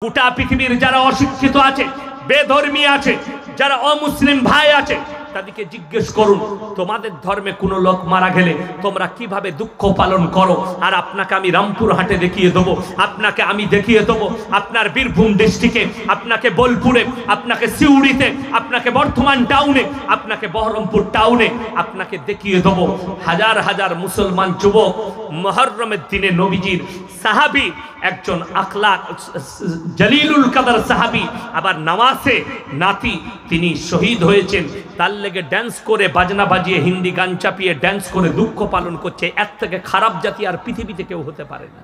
গোটা পৃথিবীর যারা অশিক্ষিত আছে, বেধর্মী আছে, যারা অমুসলিম ভাই আছে, তাদেরকে জিজ্ঞেস করুন তোমাদের ধর্মে কোন লোক মারা গেলে তোমরা কিভাবে দুঃখ পালন করো। আর আপনাকে আমি রামপুরহাটে দেখিয়ে দেবো, আপনাকে আমি দেখিয়ে দেবো, আপনার বীরভূম ডিস্ট্রিক্টে, আপনাকে বোলপুরে, আপনাকে সিউড়িতে, আপনাকে বর্ধমান টাউনে, আপনাকে বহরমপুর টাউনে আপনাকে দেখিয়ে দেবো হাজার হাজার মুসলমান যুবক মুহররমের দিনে নবীজির সাহাবী, একজন আখলাক জলিলুল কদর সাহাবী, আবার নওয়াসে নাতি, তিনি শহীদ হয়েছেন, তার লেগে ড্যান্স করে বাজনা বাজিয়ে হিন্দি গান চাপিয়ে ড্যান্স করে দুঃখ পালন করছে। এর থেকে খারাপ জাতি আর পৃথিবীতে কেউ হতে পারে না।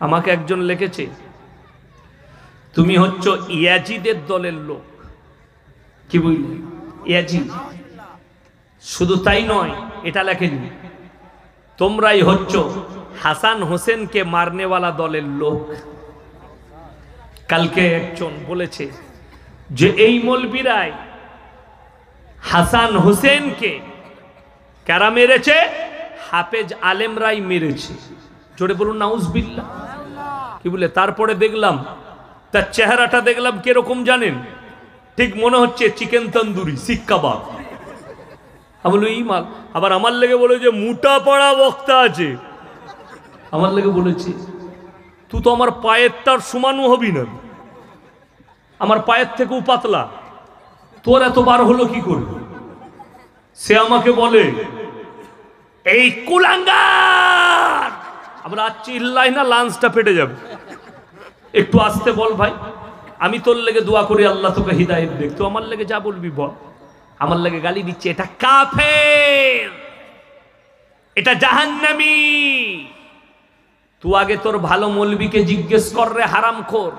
আমাকে একজন লিখেছে, তুমি হচ্ছ ইয়াজিদের দলের লোক। কি বুঝলে? ইয়াজিদ শুধু তাই নয়, এটা লেখেনি, তোমরাই হচ্ছ হাসান হোসেনকে মারনেওয়ালা দলের লোক। কালকে একজন বলেছে যে এই মৌলবীরাই হাসান হোসেনকে কারা মেরেছে? হাফেজ আলেমরাই মেরেছে। জোরে বলুন নাউজুবিল্লাহ। কি বলে? তারপরে দেখলাম তার চেহারাটা, দেখলাম কিরকম জানেন? ঠিক মনে হচ্ছে চিকেন তন্দুরি, শিক কাবাব। আমি বলি এই মাল। আবার আমার লেগে বলে যে মোটা পাড়া বক্তা আছে, আমার লেগে বলেছে তুই তো আমার পায়ের তার সমানও হবি না, আমার পায়ের থেকেও পাতলা, তোর এত বার হলো কি করবে? সে আমাকে বলে এই কুলাঙ্গার। আমরা চিল্লাই না, লাঞ্চটা ফেটে যাবে। একটু আসতে বল ভাই, আমি তোর লেগে দোয়া করি আল্লাহ তোকে হিদায়াত দেখ। তো আমার লেগে যা বলবি বল। আমার লেগে গালি দিচ্ছে, এটা কাফের, এটা জাহান্নামী। তুই আগে তোর ভালো মৌলবীকে জিজ্ঞেস কর রে হারামখোর,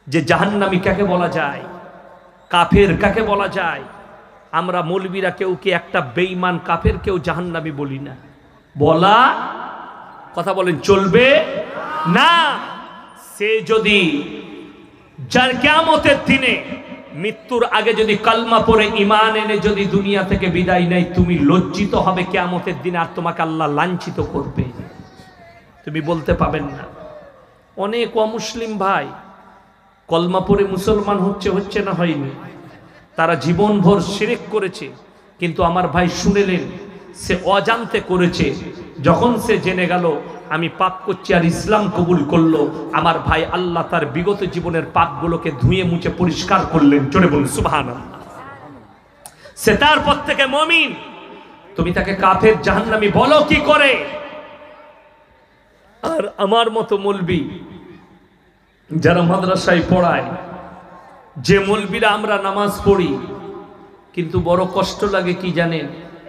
যে জাহান্নামী কাকে বলা যায়, কাফের কাকে বলা যায়। আমরা মৌলবীরা কেউ কি একটা বেঈমান কাফের কেউ জাহান্নামী বলি না। বলা কথা বলেন চলবে না। সে যদি যার কিয়ামতের দিনে মৃত্যুর আগে যদি কালমা পড়ে ঈমান এনে যদি দুনিয়া থেকে বিদায় নেয়, তুমি লজ্জিত হবে কিয়ামতের দিনে, আর তোমাকে আল্লাহ লাঞ্ছিত করবে, তুমি বলতে পাবেন না। অনেক অমুসলিম ভাই কলমা পড়ে মুসলমান হচ্ছে না হয়নি, তারা জীবনভর শিরক করেছে, কিন্তু আমার ভাই শুনেলেন সে অজান্তে করেছে। যখন সে জেনে গেল আমি পাপ করছি আর ইসলাম কবুল করলো, আমার ভাই আল্লাহ তার বিগত জীবনের পাপগুলোকে ধুয়ে মুছে পরিষ্কার করলেন। চলে বলুন সুবহানাল্লাহ। সে তারপর থেকে মুমিন। তুমি তাকে কাফের জাহান্নামী বলো কি করে? আর আমার মতো মৌলবী যারা মাদ্রাসায় পড়ায়, যে মৌলবীরা আমরা নামাজ পড়ি, কিন্তু বড় কষ্ট লাগে কি জানেন?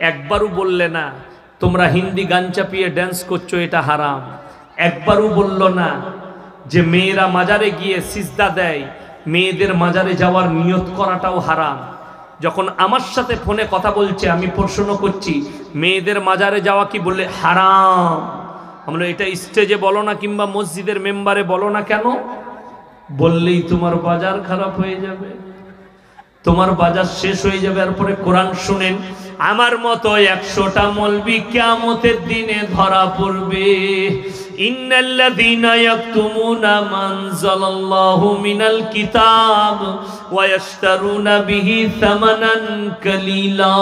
একবারও বললে না তোমরা হিন্দি গান চাপিয়ে ড্যান্স করছো এটা হারাম। একবারও বলল না যে মেয়েরা মাজারে গিয়ে সিজদা দেয়, মেয়েদের মাজারে যাওয়ার নিয়ত করাটাও হারাম। যখন আমার সাথে ফোনে কথা বলছে আমি প্রশ্ন করছি মেয়েদের মাজারে যাওয়া কি বলে হারাম? আমরা এটা স্টেজে বলো না, কিংবা মসজিদের মেম্বারে বলো না। কেন? বললেই তোমার বাজার খারাপ হয়ে যাবে, তোমার বাজার শেষ হয়ে যাবে। এরপরে কোরআন শুনেন, আমার মতো 100টা মৌলবী কিয়ামতের দিনে ধরা পড়বে। ইন্নাল্লাযীনা ইয়াকতুমুনা মা আনজালাল্লাহু মিনাল কিতাব ওয়া ইয়াশতারুনা বিহি সামানান কালীলা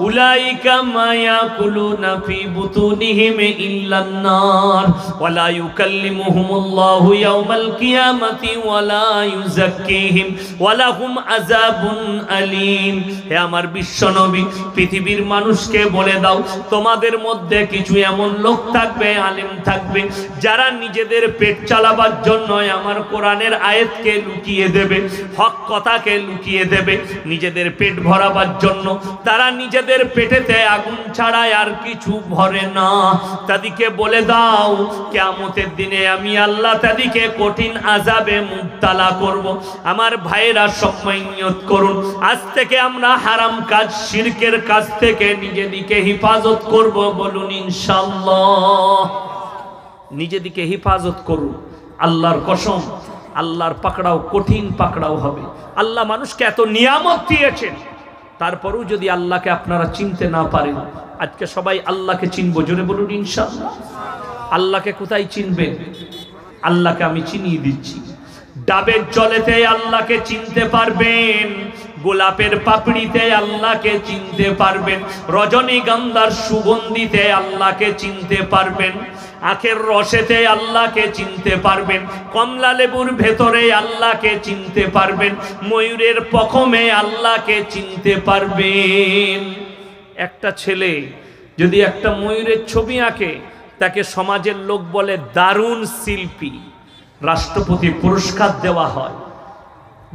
উলাইকা মা ইয়াকুলুনা ফি বুতুনিহিম ইল্লান নার ওয়া লা ইউকাল্লিমুহুমুল্লাহু ইয়াওমাল কিয়ামাতি ওয়া লা ইউযাক্কিহিম ওয়া লাহুম আযাবুন আলীম। হে আমার বিশ্বনবী, পৃথিবীর মানুষকে বলে দাও তোমাদের মধ্যে কিছু এমন লোক থাকবে, আলেম থাকবে, যারা নিজেদের পেট চালাবার জন্য আমার কোরআনের আয়াতকে লুকিয়ে দেবে, হক কথাকে লুকিয়ে দেবে, নিজেদের পেট ভরাবার জন্য তারা নিজেদের পেটেতে আগুন ছাড়ায় আর কিছু ভরে না। তাদেরকে বলে দাও কিয়ামতের দিনে আমি আল্লাহ তাদেরকে কঠিন আযাবে মুবতালা করব। আমার ভাইয়েরা সম্মান নিয়ত করুন, আজ থেকে আমরা হারাম কাজ, শিরকের কাজ থেকে নিজেদেরকে হেফাজত করব। বলুন ইনশাআল্লাহ। নিজেদেরকে হেফাজত করুন। আল্লাহর কসম, আল্লাহর পাকড়াও কঠিন পাকড়াও হবে। আল্লাহ মানুষকে এত নিয়ামত দিয়েছেন, তারপরেও যদি আল্লাহকে আপনারা চিনতে না পারেন, আজকে সবাই আল্লাহকে চিনবো। জোরে বলুন ইনশাআল্লাহ। আল্লাহকে কোথায় চিনবেন? আল্লাহকে আমি চিনিয়ে দিচ্ছি। ডাবের জলেতে আল্লাহকে চিনতে পারবেন, গোলাপের পাপড়িতে আল্লাহকে চিনতে পারবেন, রজনীগন্ধার সুগন্ধিতে আল্লাহকে চিনতে পারবেন, আখের রসেতে আল্লাহকে চিনতে পারবেন, কমলা লেবুর ভেতরে আল্লাহকে চিনতে পারবেন, ময়ূরের পখমে আল্লাহকে চিনতে পারবেন। একটা ছেলে যদি একটা ময়ূরের ছবি আঁকে, তাকে সমাজের লোক বলে দারুণ শিল্পী, রাষ্ট্রপতি পুরস্কার দেওয়া হয়।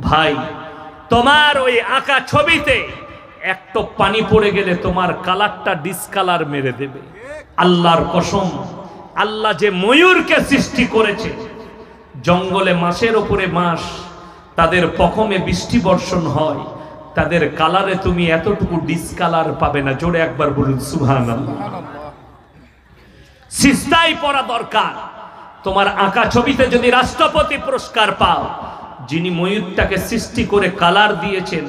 ভাই, তোমার ওই আঁকা ছবিতে একটু পানি পড়ে গেলে তোমার কালারটা ডিসকালার মেরে দেবে। আল্লাহর কসম, আল্লাহ যে ময়ূরকে সৃষ্টি করেছে, জঙ্গলে মাসের ওপরে মাস তাদের পখমে বৃষ্টি বর্ষণ হয়, তাদের কালারে তুমি এতটুকু ডিসকালার পাবে না। জোরে একবার বলুন সুবহানাল্লাহ। সিজদায় পড়া দরকার। তোমার আঁকা ছবিতে যদি রাষ্ট্রপতি পুরস্কার পাও, যিনি ময়ূরটাকে সৃষ্টি করে কালার দিয়েছেন,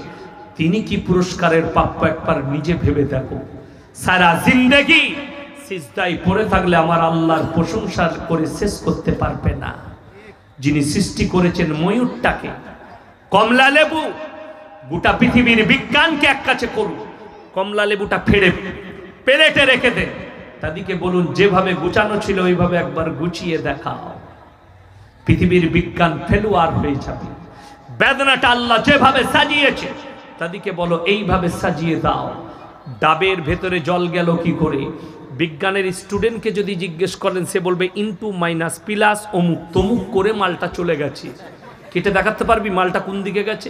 তিনি কি পুরস্কারের প্রাপ্য একবার নিজে ভেবে দেখো। সারা জিন্দেগি সিজদায় পড়ে থাকলে আমার আল্লাহর প্রশংসা করে শেষ করতে পারবে না। যিনি সৃষ্টি করেছেন ময়ূরটাকে, কমলা লেবু, গোটা পৃথিবীর বিজ্ঞানকে এক কাছে করুন, কমলা লেবুটা ফেড়ে প্লেটে রেখে দেন, তাদেরকে বলুন যেভাবে গুছানো ছিল ওইভাবে একবার গুছিয়ে দেখাও, পৃথিবীর বিজ্ঞান ফেলুয়ার হয়ে যাবে। বেদনাটা আল্লাহ যেভাবে সাজিয়েছে, তাদেরকে বলো এইভাবে সাজিয়ে দাও। ডাবের ভেতরে জল গেল কি করে? বিজ্ঞানের স্টুডেন্টকে যদি জিজ্ঞেস করেন, সে বলবে ইনটু মাইনাস প্লাস অমুক তমুক করে মালটা চলে গেছে। কেটে দেখাতে পারবি মালটা কোন দিকে গেছে?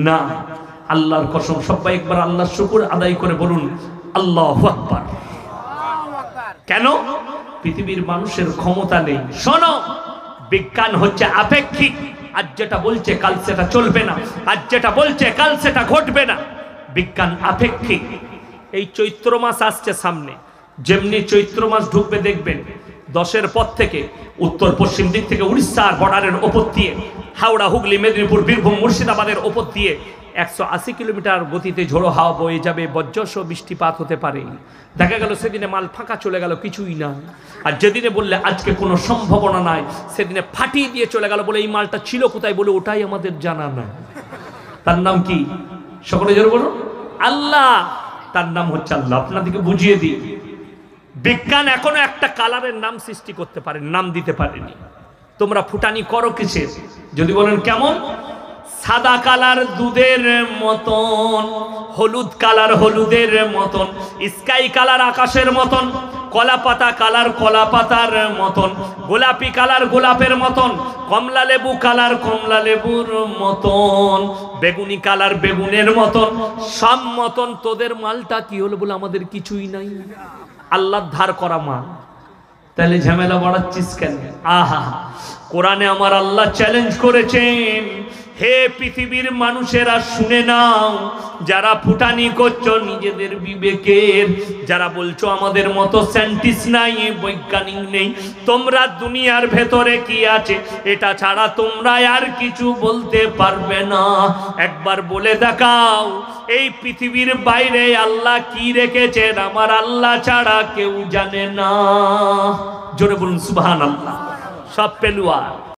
না। আল্লাহর কসম, সবাই একবার আল্লাহর শুকর আদায় করে বলুন আল্লাহু আকবার। কেন? পৃথিবীর মানুষের ক্ষমতা নেই। শোনো, বিজ্ঞান হচ্ছে আপেক্ষিক। আজ যেটা বলছে কাল সেটা চলবে না, আজ যেটা বলছে কাল সেটা ঘটবে না। বিজ্ঞান আপেক্ষিক। এই চৈত্র মাস আসছে সামনে, যেমনি চৈত্র মাস ঢুকবে দেখবেন 10-এর পর থেকে উত্তর পশ্চিম দিক থেকে উড়িষ্যার বর্ডারের ওপর দিয়ে, হাওড়া, হুগলি, মেদিনীপুর, বীরভূম, মুর্শিদাবাদের ওপর দিয়ে 180 কিলোমিটার গতিতে ঝোড়ো হাওয়া বয়ে যাবে, বজ্রসহ বৃষ্টিপাত হতে পারে। দেখা গেল সেদিনে মাল ফাঁকা চলে গেল, কিছুই না। আর যেদিনে বললে আজকে কোনো সম্ভাবনা নাই, সেদিনে ফাটিয়ে দিয়ে চলে গেল, বলে এই মালটা ছিল কোথায়, বলে ওটাই আমাদের জানা না। তার নাম কি? সকলে জোরে বলুন আল্লাহ। তার নাম হচ্ছে আল্লাহ। আপনাদেরকে বুঝিয়ে দিই, বিজ্ঞান এখনো একটা কালারের নাম সৃষ্টি করতে পারে, নাম দিতে পারেনি। তোমরা ফুটানি করো কিসের? যদি বলেন কেমন? সাদা কালার দুধের মতন, হলুদ কালার হলুদের মতন, স্কাই কালার আকাশের মতন, কলা পাতা কালার কলা পাতার মতন, গোলাপি কালার গোলাপের মতন, কমলা লেবু কালার কমলা লেবুর মতন, বেগুনি কালার বেগুনের মতন, সব মতন। তোদের মালটা কি হলো? বলে আমাদের কিছুই নাই। আল্লাহর ধার করা মাল, তাহলে ঝামেলা বাড়াচ্ছিস কেন? আহা, কোরআনে আমার আল্লাহ চ্যালেঞ্জ করেছেন, হে পৃথিবীর মানুষেরা শুনে নাও, যারা ফুটানি করছো নিজেদের বিবেকের, যারা বলছো আমাদের মতো সায়েন্টিস্ট নাই, বৈজ্ঞানিক নেই, তোমরা দুনিয়ার ভেতরে কি আছে এটা ছাড়া তোমরা আর কিছু বলতে পারবে না। একবার বলে দেখাও, এই পৃথিবীর বাইরে আল্লাহ কি রেখেছেন আমার আল্লাহ ছাড়া কেউ জানে না। জোরে বলুন সুবহানাল্লাহ। সব পেলুয়া।